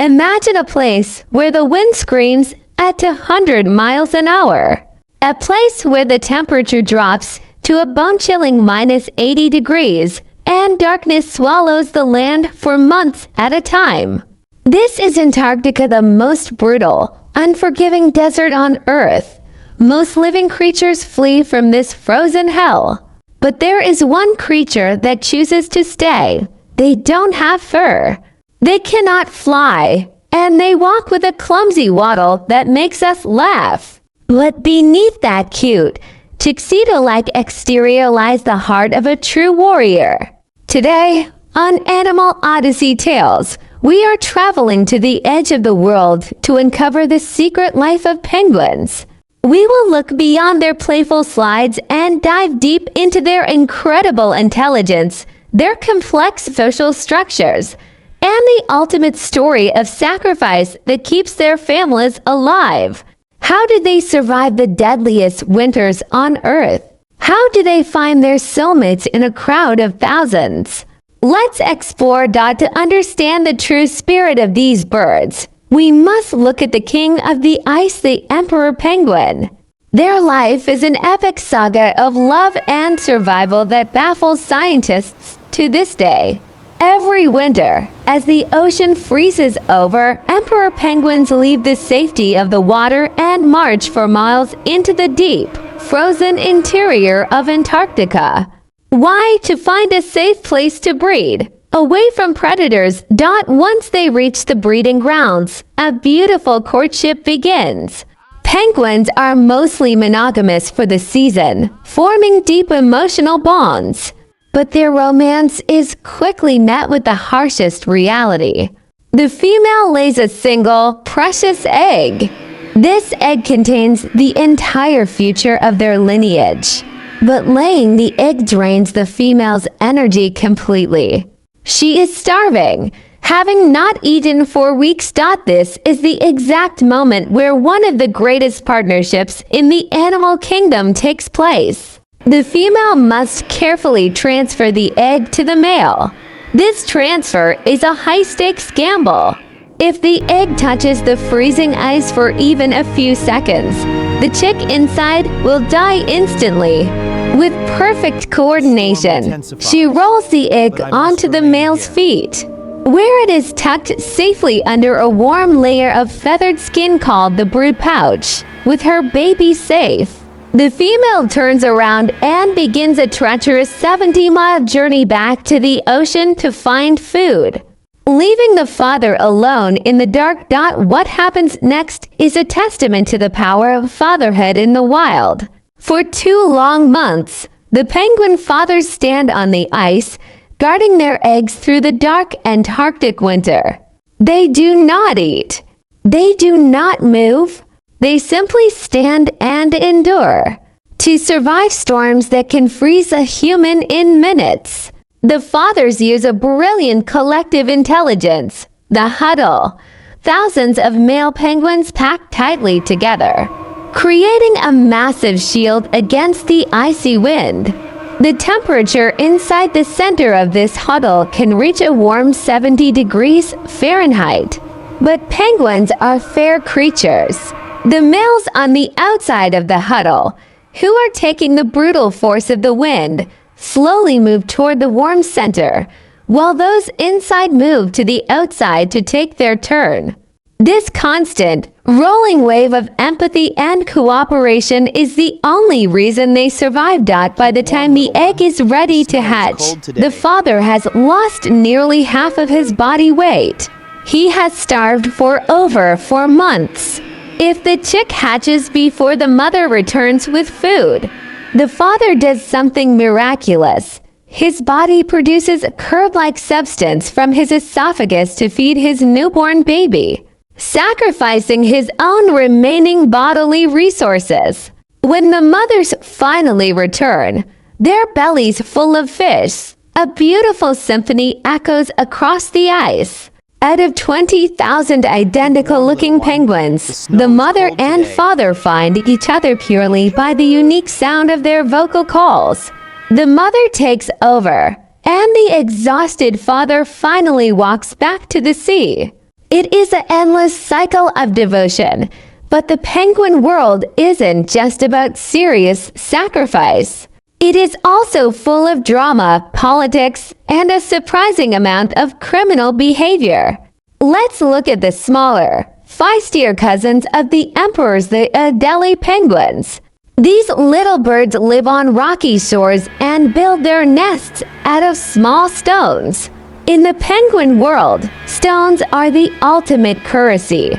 Imagine a place where the wind screams at 100 miles an hour. A place where the temperature drops to a bone-chilling -80 degrees and darkness swallows the land for months at a time. This is Antarctica, the most brutal, unforgiving desert on Earth. Most living creatures flee from this frozen hell. But there is one creature that chooses to stay. They don't have fur. They cannot fly, and they walk with a clumsy waddle that makes us laugh. But beneath that cute, tuxedo-like exterior lies the heart of a true warrior. Today, on Animal Odyssey Tales, we are traveling to the edge of the world to uncover the secret life of penguins. We will look beyond their playful slides and dive deep into their incredible intelligence, their complex social structures, and the ultimate story of sacrifice that keeps their families alive. How did they survive the deadliest winters on Earth? How do they find their soulmates in a crowd of thousands? Let's explore to understand the true spirit of these birds. We must look at the king of the ice, the emperor penguin. Their life is an epic saga of love and survival that baffles scientists to this day. Every winter, as the ocean freezes over, emperor penguins leave the safety of the water and march for miles into the deep, frozen interior of Antarctica. Why? To find a safe place to breed, away from predators. Once they reach the breeding grounds, a beautiful courtship begins. Penguins are mostly monogamous for the season, forming deep emotional bonds. But their romance is quickly met with the harshest reality. The female lays a single, precious egg. This egg contains the entire future of their lineage. But laying the egg drains the female's energy completely. She is starving, having not eaten for weeks. This is the exact moment where one of the greatest partnerships in the animal kingdom takes place. The female must carefully transfer the egg to the male. This transfer is a high-stakes gamble. If the egg touches the freezing ice for even a few seconds, the chick inside will die instantly. With perfect coordination, she rolls the egg onto the male's feet, where it is tucked safely under a warm layer of feathered skin called the brood pouch. With her baby safe, the female turns around and begins a treacherous 70-mile journey back to the ocean to find food, leaving the father alone in the dark. What happens next is a testament to the power of fatherhood in the wild. For 2 long months, the penguin fathers stand on the ice, guarding their eggs through the dark Antarctic winter. They do not eat. They do not move. They simply stand and endure to survive storms that can freeze a human in minutes. The fathers use a brilliant collective intelligence, the huddle, thousands of male penguins packed tightly together, creating a massive shield against the icy wind. The temperature inside the center of this huddle can reach a warm 70 degrees Fahrenheit. But penguins are fair creatures. The males on the outside of the huddle, who are taking the brutal force of the wind, slowly move toward the warm center, while those inside move to the outside to take their turn. This constant, rolling wave of empathy and cooperation is the only reason they survive. By the time the egg is ready to hatch, the father has lost nearly half of his body weight. He has starved for over 4 months. If the chick hatches before the mother returns with food, the father does something miraculous. His body produces a curd-like substance from his esophagus to feed his newborn baby, sacrificing his own remaining bodily resources. When the mothers finally return, their bellies full of fish, a beautiful symphony echoes across the ice. Out of 20,000 identical-looking penguins, the mother and father find each other purely by the unique sound of their vocal calls. The mother takes over, and the exhausted father finally walks back to the sea. It is an endless cycle of devotion, but the penguin world isn't just about serious sacrifice. It is also full of drama, politics, and a surprising amount of criminal behavior. Let's look at the smaller, feistier cousins of the emperors, the Adelie penguins. These little birds live on rocky shores and build their nests out of small stones. In the penguin world, stones are the ultimate currency.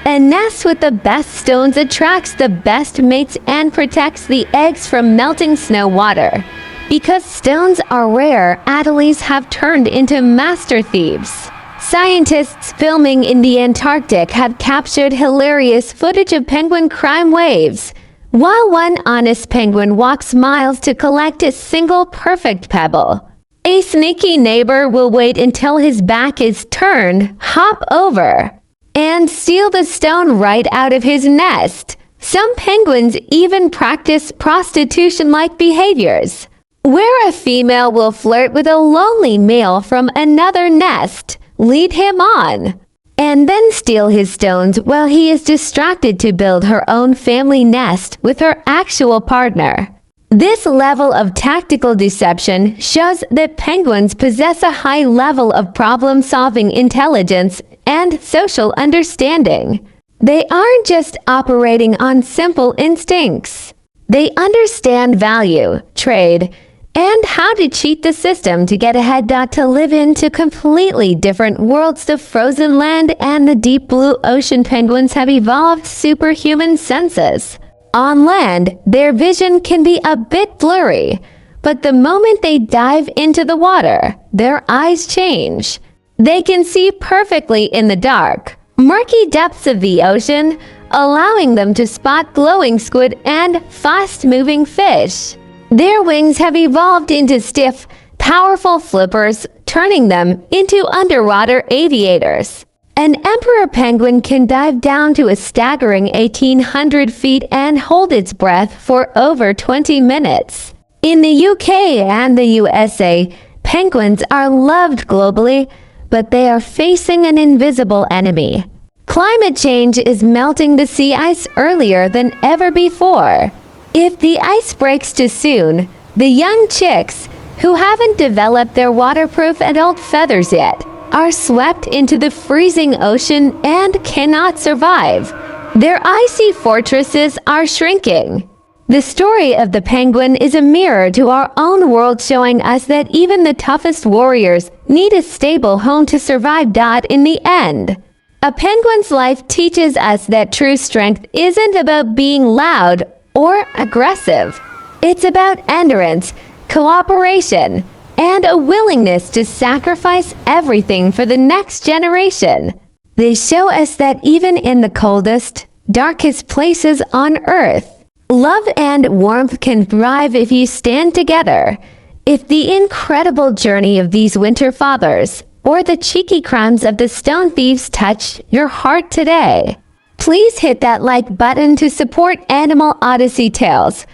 A nest with the best stones attracts the best mates and protects the eggs from melting snow water. Because stones are rare, Adelies have turned into master thieves. Scientists filming in the Antarctic have captured hilarious footage of penguin crime waves, while one honest penguin walks miles to collect a single perfect pebble. A sneaky neighbor will wait until his back is turned, hop over, and steal the stone right out of his nest. Some penguins even practice prostitution-like behaviors, where a female will flirt with a lonely male from another nest, lead him on, and then steal his stones while he is distracted to build her own family nest with her actual partner. This level of tactical deception shows that penguins possess a high level of problem-solving intelligence and social understanding. They aren't just operating on simple instincts. They understand value, trade, and how to cheat the system to get ahead. To live into completely different worlds. The frozen land and the deep blue ocean penguins have evolved superhuman senses. On land, their vision can be a bit blurry, but the moment they dive into the water, their eyes change. They can see perfectly in the dark, murky depths of the ocean, allowing them to spot glowing squid and fast-moving fish. Their wings have evolved into stiff, powerful flippers, turning them into underwater aviators. An emperor penguin can dive down to a staggering 1,800 feet and hold its breath for over 20 minutes. In the UK and the USA, penguins are loved globally, but they are facing an invisible enemy. Climate change is melting the sea ice earlier than ever before. If the ice breaks too soon, the young chicks, who haven't developed their waterproof adult feathers yet, are swept into the freezing ocean and cannot survive. Their icy fortresses are shrinking. The story of the penguin is a mirror to our own world, showing us that even the toughest warriors need a stable home to survive. In the end, a penguin's life teaches us that true strength isn't about being loud or aggressive. It's about endurance, cooperation, and a willingness to sacrifice everything for the next generation. They show us that even in the coldest, darkest places on Earth, love and warmth can thrive if you stand together. If the incredible journey of these winter fathers or the cheeky crimes of the stone thieves touch your heart today, please hit that like button to support Animal Odyssey Tales.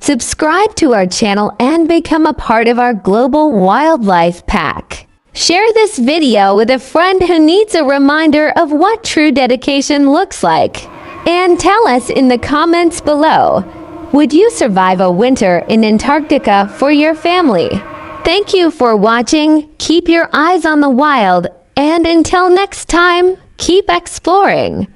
Subscribe to our channel and become a part of our global wildlife pack. Share this video with a friend who needs a reminder of what true dedication looks like. And tell us in the comments below, would you survive a winter in Antarctica for your family? Thank you for watching. Keep your eyes on the wild, and until next time, keep exploring.